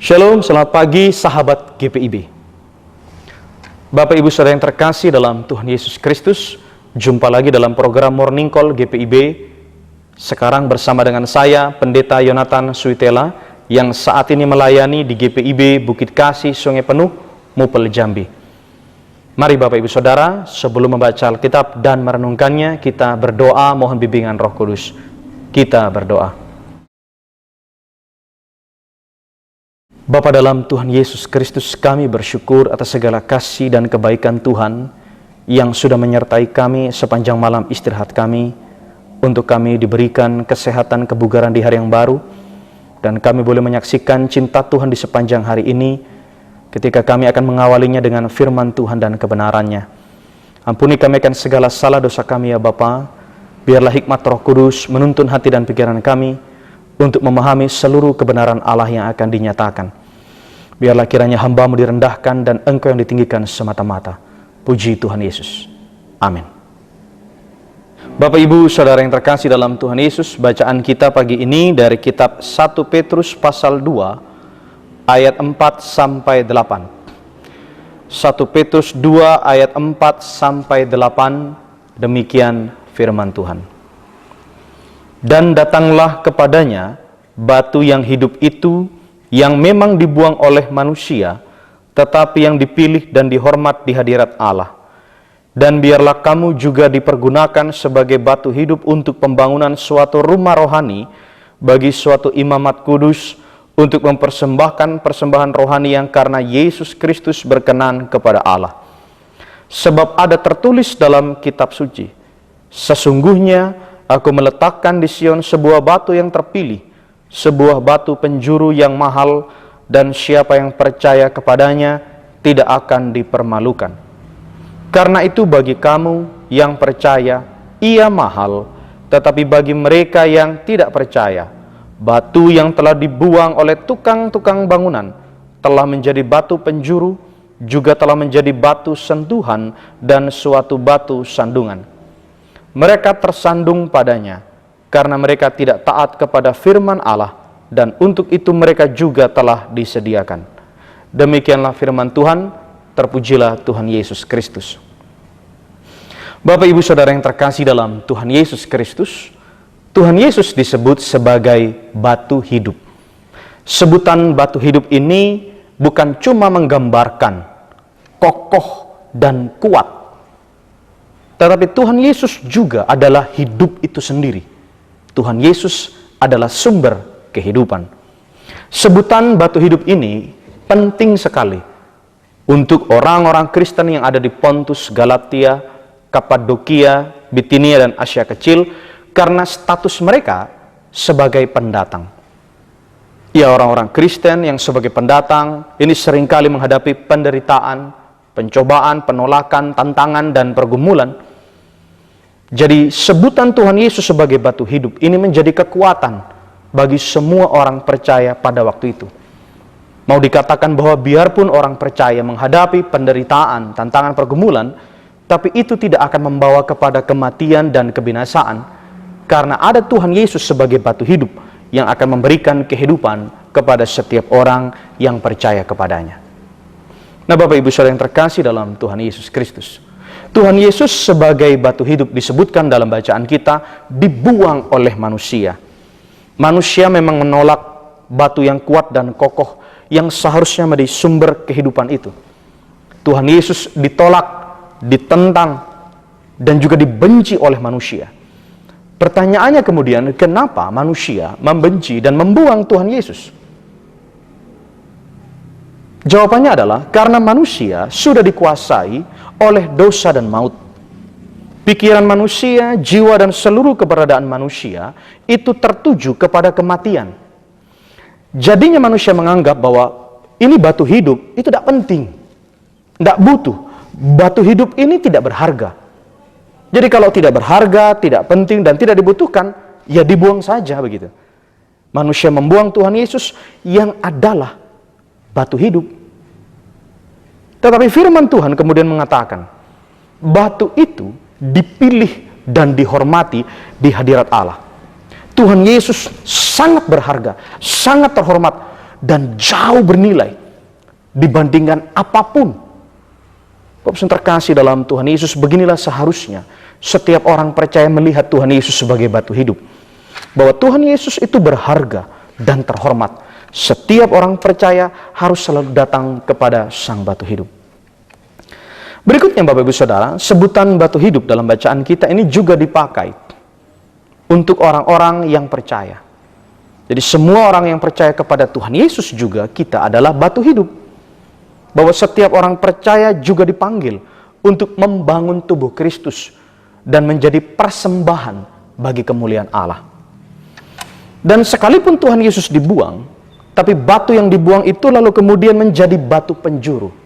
Shalom, selamat pagi sahabat GPIB. Bapak Ibu Saudara yang terkasih dalam Tuhan Yesus Kristus, jumpa lagi dalam program Morning Call GPIB. Sekarang bersama dengan saya, Pendeta Yonatan Suitela, yang saat ini melayani di GPIB Bukit Kasih, Sungai Penuh, Mupel, Jambi. Mari Bapak Ibu Saudara, sebelum membaca Alkitab dan merenungkannya, kita berdoa mohon bimbingan Roh Kudus. Kita berdoa. Bapa dalam Tuhan Yesus Kristus, kami bersyukur atas segala kasih dan kebaikan Tuhan yang sudah menyertai kami sepanjang malam istirahat kami, untuk kami diberikan kesehatan kebugaran di hari yang baru, dan kami boleh menyaksikan cinta Tuhan di sepanjang hari ini ketika kami akan mengawalinya dengan firman Tuhan dan kebenarannya. Ampuni kami akan segala salah dosa kami ya Bapa. Biarlah hikmat Roh Kudus menuntun hati dan pikiran kami untuk memahami seluruh kebenaran Allah yang akan dinyatakan. Biarlah kiranya hamba-Mu direndahkan dan Engkau yang ditinggikan semata-mata. Puji Tuhan Yesus. Amin. Bapak Ibu Saudara yang terkasih dalam Tuhan Yesus, bacaan kita pagi ini dari kitab 1 Petrus pasal 2 ayat 4 sampai 8. 1 Petrus 2 ayat 4 sampai 8, demikian firman Tuhan. Dan datanglah kepadanya batu yang hidup itu, yang memang dibuang oleh manusia, tetapi yang dipilih dan dihormat di hadirat Allah. Dan biarlah kamu juga dipergunakan sebagai batu hidup untuk pembangunan suatu rumah rohani bagi suatu imamat kudus, untuk mempersembahkan persembahan rohani yang karena Yesus Kristus berkenan kepada Allah. Sebab ada tertulis dalam kitab suci, sesungguhnya aku meletakkan di Sion sebuah batu yang terpilih, sebuah batu penjuru yang mahal, dan siapa yang percaya kepadanya tidak akan dipermalukan. Karena itu bagi kamu yang percaya, ia mahal, tetapi bagi mereka yang tidak percaya, batu yang telah dibuang oleh tukang-tukang bangunan telah menjadi batu penjuru, juga telah menjadi batu sentuhan dan suatu batu sandungan. Mereka tersandung padanya, karena mereka tidak taat kepada firman Allah, dan untuk itu mereka juga telah disediakan. Demikianlah firman Tuhan, terpujilah Tuhan Yesus Kristus. Bapak Ibu Saudara yang terkasih dalam Tuhan Yesus Kristus, Tuhan Yesus disebut sebagai batu hidup. Sebutan batu hidup ini bukan cuma menggambarkan kokoh dan kuat, tetapi Tuhan Yesus juga adalah hidup itu sendiri. Tuhan Yesus adalah sumber kehidupan. Sebutan batu hidup ini penting sekali untuk orang-orang Kristen yang ada di Pontus, Galatia, Kapadokia, Bitinia, dan Asia Kecil, karena status mereka sebagai pendatang. Ya, orang-orang Kristen yang sebagai pendatang ini seringkali menghadapi penderitaan, pencobaan, penolakan, tantangan, dan pergumulan. Jadi sebutan Tuhan Yesus sebagai batu hidup ini menjadi kekuatan bagi semua orang percaya pada waktu itu. Mau dikatakan bahwa biarpun orang percaya menghadapi penderitaan, tantangan, pergumulan, tapi itu tidak akan membawa kepada kematian dan kebinasaan, karena ada Tuhan Yesus sebagai batu hidup yang akan memberikan kehidupan kepada setiap orang yang percaya kepadanya. Nah Bapak Ibu Saudara yang terkasih dalam Tuhan Yesus Kristus, Tuhan Yesus sebagai batu hidup disebutkan dalam bacaan kita dibuang oleh manusia. Manusia memang menolak batu yang kuat dan kokoh yang seharusnya menjadi sumber kehidupan itu. Tuhan Yesus ditolak, ditentang, dan juga dibenci oleh manusia. Pertanyaannya kemudian, kenapa manusia membenci dan membuang Tuhan Yesus? Jawabannya adalah karena manusia sudah dikuasai oleh dosa dan maut. Pikiran manusia, jiwa, dan seluruh keberadaan manusia itu tertuju kepada kematian. Jadinya manusia menganggap bahwa ini batu hidup itu tidak penting, tidak butuh. Batu hidup ini tidak berharga. Jadi kalau tidak berharga, tidak penting, dan tidak dibutuhkan, ya dibuang saja begitu. Manusia membuang Tuhan Yesus yang adalah batu hidup. Tetapi firman Tuhan kemudian mengatakan, batu itu dipilih dan dihormati di hadirat Allah. Tuhan Yesus sangat berharga, sangat terhormat, dan jauh bernilai dibandingkan apapun. Bapak yang terkasih dalam Tuhan Yesus, beginilah seharusnya setiap orang percaya melihat Tuhan Yesus sebagai batu hidup. Bahwa Tuhan Yesus itu berharga dan terhormat. Setiap orang percaya harus selalu datang kepada Sang Batu Hidup. Berikutnya Bapak Ibu Saudara, sebutan batu hidup dalam bacaan kita ini juga dipakai untuk orang-orang yang percaya. Jadi semua orang yang percaya kepada Tuhan Yesus juga kita adalah batu hidup. Bahwa setiap orang percaya juga dipanggil untuk membangun tubuh Kristus dan menjadi persembahan bagi kemuliaan Allah. Dan sekalipun Tuhan Yesus dibuang, tapi batu yang dibuang itu lalu kemudian menjadi batu penjuru.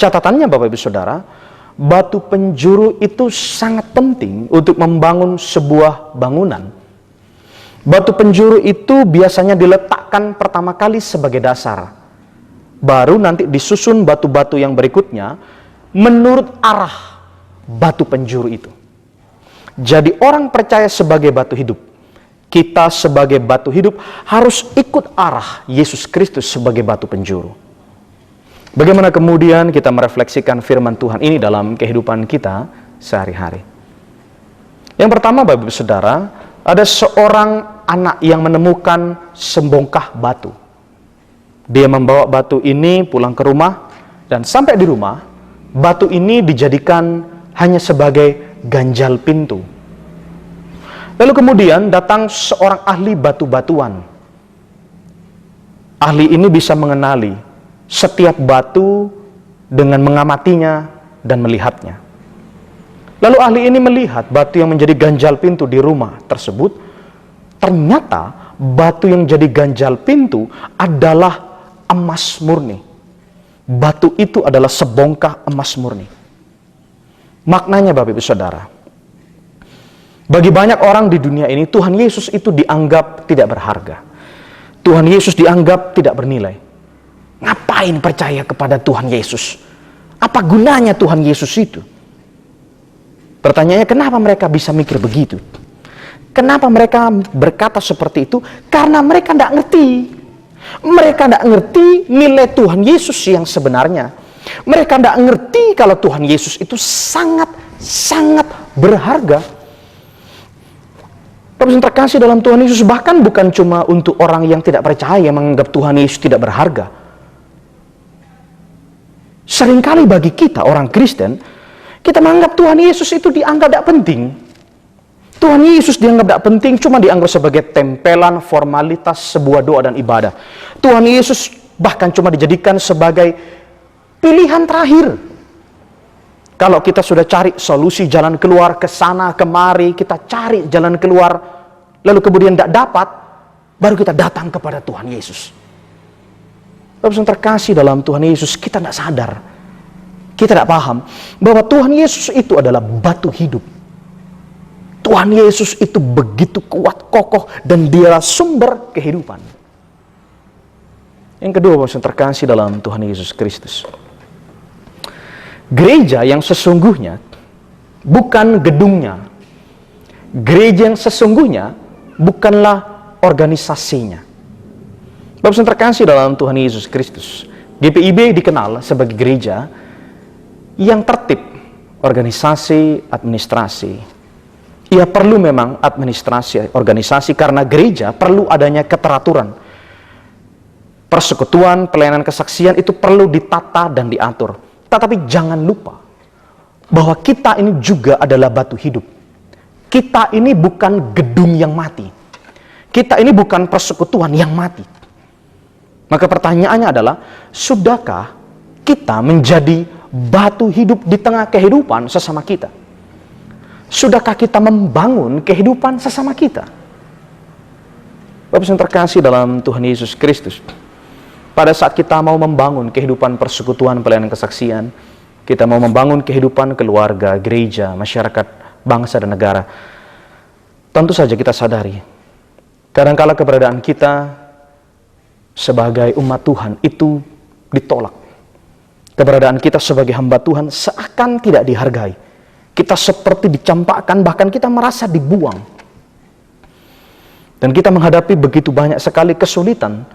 Catatannya Bapak Ibu Saudara, batu penjuru itu sangat penting untuk membangun sebuah bangunan. Batu penjuru itu biasanya diletakkan pertama kali sebagai dasar. Baru nanti disusun batu-batu yang berikutnya menurut arah batu penjuru itu. Jadi orang percaya sebagai batu hidup. Kita sebagai batu hidup harus ikut arah Yesus Kristus sebagai batu penjuru. Bagaimana kemudian kita merefleksikan firman Tuhan ini dalam kehidupan kita sehari-hari? Yang pertama Bapak Ibu Saudara, ada seorang anak yang menemukan sebongkah batu. Dia membawa batu ini pulang ke rumah, dan sampai di rumah, batu ini dijadikan hanya sebagai ganjal pintu. Lalu kemudian datang seorang ahli batu-batuan. Ahli ini bisa mengenali setiap batu dengan mengamatinya dan melihatnya. Lalu ahli ini melihat batu yang menjadi ganjal pintu di rumah tersebut. Ternyata batu yang jadi ganjal pintu adalah emas murni. Batu itu adalah sebongkah emas murni. Maknanya Bapak Ibu Saudara, bagi banyak orang di dunia ini, Tuhan Yesus itu dianggap tidak berharga. Tuhan Yesus dianggap tidak bernilai. Ngapain percaya kepada Tuhan Yesus? Apa gunanya Tuhan Yesus itu? Pertanyaannya, kenapa mereka bisa mikir begitu? Kenapa mereka berkata seperti itu? Karena mereka tidak ngerti. Mereka tidak ngerti nilai Tuhan Yesus yang sebenarnya. Mereka tidak ngerti kalau Tuhan Yesus itu sangat berharga. Bapak yang terkasih dalam Tuhan Yesus, bahkan bukan cuma untuk orang yang tidak percaya yang menganggap Tuhan Yesus tidak berharga. Seringkali bagi kita orang Kristen, kita menganggap Tuhan Yesus itu dianggap tidak penting. Tuhan Yesus dianggap tidak penting, cuma dianggap sebagai tempelan formalitas sebuah doa dan ibadah. Tuhan Yesus bahkan cuma dijadikan sebagai pilihan terakhir. Kalau kita sudah cari solusi jalan keluar ke sana kemari, kita cari jalan keluar, lalu kemudian tidak dapat, baru kita datang kepada Tuhan Yesus. Bapak yang terkasih dalam Tuhan Yesus, kita tidak sadar, kita tidak paham bahwa Tuhan Yesus itu adalah batu hidup. Tuhan Yesus itu begitu kuat, kokoh, dan Dia sumber kehidupan. Yang kedua, Bapak yang terkasih dalam Tuhan Yesus Kristus, gereja yang sesungguhnya bukan gedungnya. Gereja yang sesungguhnya bukanlah organisasinya. Bapak yang terkasih dalam Tuhan Yesus Kristus, GPIB dikenal sebagai gereja yang tertib, organisasi, administrasi. Ia perlu memang administrasi, organisasi, karena gereja perlu adanya keteraturan. Persekutuan, pelayanan kesaksian itu perlu ditata dan diatur. Tetapi jangan lupa bahwa kita ini juga adalah batu hidup. Kita ini bukan gedung yang mati. Kita ini bukan persekutuan yang mati. Maka pertanyaannya adalah, sudahkah kita menjadi batu hidup di tengah kehidupan sesama kita? Sudahkah kita membangun kehidupan sesama kita? Bapak yang terkasih dalam Tuhan Yesus Kristus, pada saat kita mau membangun kehidupan persekutuan, pelayanan kesaksian, kita mau membangun kehidupan keluarga, gereja, masyarakat, bangsa dan negara, tentu saja kita sadari, kadangkala keberadaan kita sebagai umat Tuhan itu ditolak. Keberadaan kita sebagai hamba Tuhan seakan tidak dihargai. Kita seperti dicampakkan, bahkan kita merasa dibuang. Dan kita menghadapi begitu banyak sekali kesulitan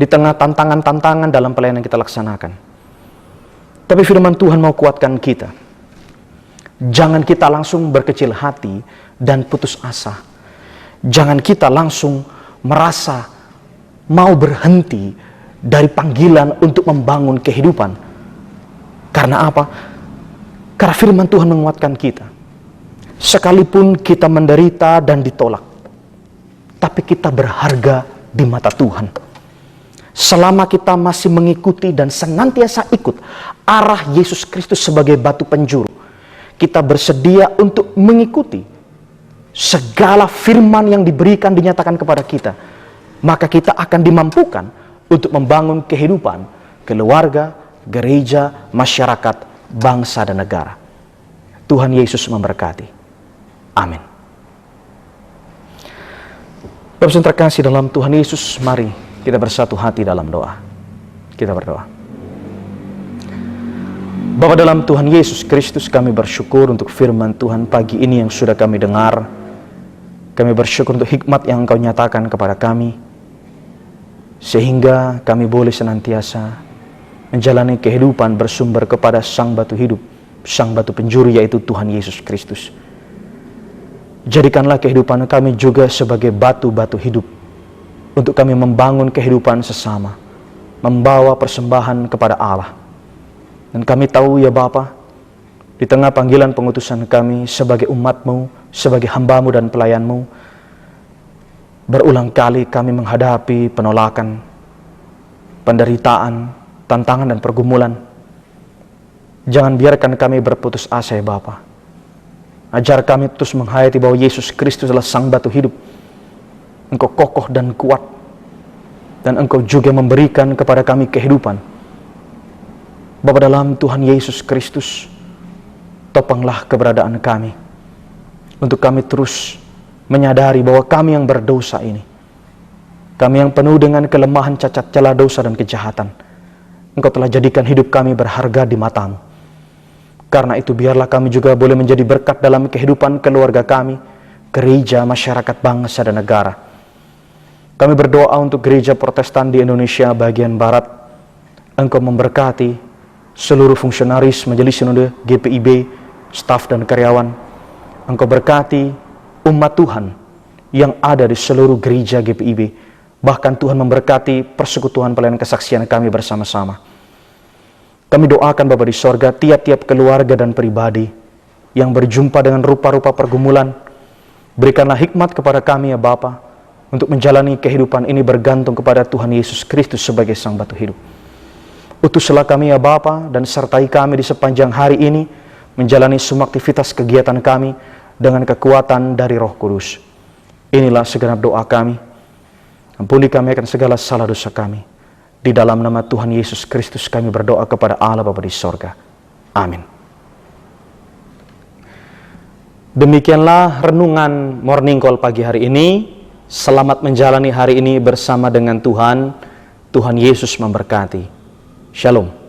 di tengah tantangan-tantangan dalam pelayanan yang kita laksanakan. Tapi firman Tuhan mau kuatkan kita. Jangan kita langsung berkecil hati dan putus asa. Jangan kita langsung merasa mau berhenti dari panggilan untuk membangun kehidupan. Karena apa? Karena firman Tuhan menguatkan kita. Sekalipun kita menderita dan ditolak, tapi kita berharga di mata Tuhan. Selama kita masih mengikuti dan senantiasa ikut arah Yesus Kristus sebagai batu penjuru, kita bersedia untuk mengikuti segala firman yang diberikan, dinyatakan kepada kita. Maka kita akan dimampukan untuk membangun kehidupan, keluarga, gereja, masyarakat, bangsa, dan negara. Tuhan Yesus memberkati. Amin. Bapak yang terkasih dalam Tuhan Yesus, mari kita bersatu hati dalam doa. Kita berdoa. Bapa dalam Tuhan Yesus Kristus, kami bersyukur untuk firman Tuhan pagi ini yang sudah kami dengar. Kami bersyukur untuk hikmat yang Engkau nyatakan kepada kami, sehingga kami boleh senantiasa menjalani kehidupan bersumber kepada Sang Batu Hidup, Sang Batu Penjuru, yaitu Tuhan Yesus Kristus. Jadikanlah kehidupan kami juga sebagai batu-batu hidup untuk kami membangun kehidupan sesama, membawa persembahan kepada Allah. Dan kami tahu ya Bapa, di tengah panggilan pengutusan kami sebagai umat-Mu, sebagai hamba-Mu dan pelayan-Mu, berulang kali kami menghadapi penolakan, penderitaan, tantangan dan pergumulan. Jangan biarkan kami berputus asa ya Bapa. Ajar kami terus menghayati bahwa Yesus Kristus adalah Sang Batu Hidup. Engkau kokoh dan kuat, dan Engkau juga memberikan kepada kami kehidupan. Bapa dalam Tuhan Yesus Kristus, topanglah keberadaan kami, untuk kami terus menyadari bahwa kami yang berdosa ini, kami yang penuh dengan kelemahan, cacat, celah, dosa, dan kejahatan, Engkau telah jadikan hidup kami berharga di mata-Mu. Karena itu biarlah kami juga boleh menjadi berkat dalam kehidupan keluarga kami, gereja, masyarakat, bangsa, dan negara. Kami berdoa untuk gereja Protestan di Indonesia bagian Barat. Engkau memberkati seluruh fungsionaris Majelis Sinode, GPIB, staf dan karyawan. Engkau berkati umat Tuhan yang ada di seluruh gereja GPIB. Bahkan Tuhan memberkati persekutuan pelayanan kesaksian kami bersama-sama. Kami doakan Bapa di sorga tiap-tiap keluarga dan pribadi yang berjumpa dengan rupa-rupa pergumulan. Berikanlah hikmat kepada kami ya Bapa, untuk menjalani kehidupan ini bergantung kepada Tuhan Yesus Kristus sebagai Sang Batu Hidup. Utuslah kami ya Bapa, dan sertai kami di sepanjang hari ini, menjalani semua aktivitas kegiatan kami dengan kekuatan dari Roh Kudus. Inilah segenap doa kami. Ampuni kami akan segala salah dosa kami. Di dalam nama Tuhan Yesus Kristus kami berdoa kepada Allah Bapa di sorga. Amin. Demikianlah renungan Morning Call pagi hari ini. Selamat menjalani hari ini bersama dengan Tuhan. Tuhan Yesus memberkati. Shalom.